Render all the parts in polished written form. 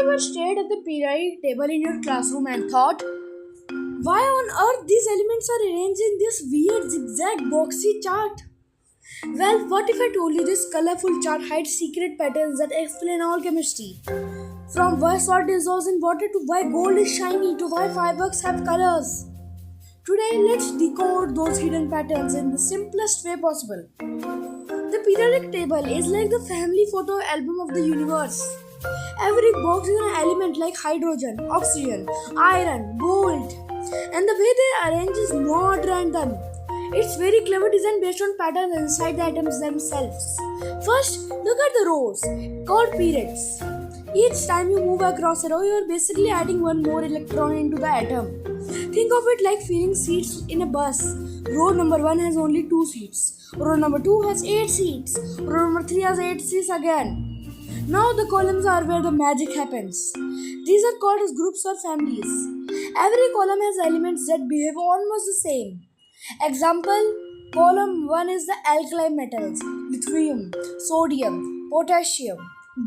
you ever stared at the periodic table in your classroom and thought, why on earth these elements are arranged in this weird zigzag boxy chart? Well, what if I told you this colorful chart hides secret patterns that explain all chemistry? From why salt dissolves in water to why gold is shiny to why fireworks have colors. Today, let's decode those hidden patterns in the simplest way possible. The periodic table is like the family photo album of the universe. Every box is an element like hydrogen, oxygen, iron, gold, and the way they arrange is not random. It's very clever design based on patterns inside the atoms themselves. First, look at the rows, called periods. Each time you move across a row, you are basically adding one more electron into the atom. Think of it like filling seats in a bus. Row number 1 has only 2 seats. Row number 2 has 8 seats. Row number 3 has 8 seats again. Now the columns are where the magic happens. These are called as groups or families. Every column has elements that behave almost the same. Example, column 1 is the alkali metals, lithium, sodium, potassium.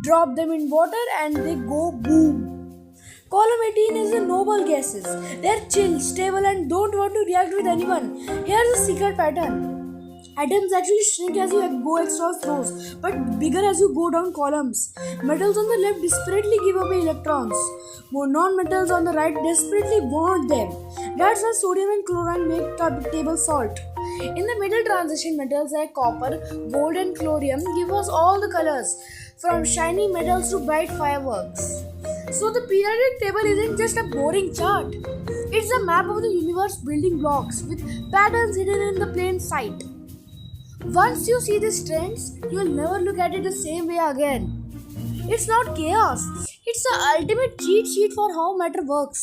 Drop them in water and they go boom. Column 18 is the noble gases. They're chill, stable and don't want to react with anyone. Here's a secret pattern. Atoms actually shrink as you go across rows, but bigger as you go down columns. Metals on the left desperately give away electrons. More non-metals on the right desperately want them. That's why sodium and chlorine make table salt. In the middle transition, metals like copper, gold and chlorium give us all the colors, from shiny metals to bright fireworks. So the periodic table isn't just a boring chart. It's a map of the universe building blocks with patterns hidden in the plain sight. Once you see these trends, you'll never look at it the same way again. It's not chaos. It's the ultimate cheat sheet for how matter works.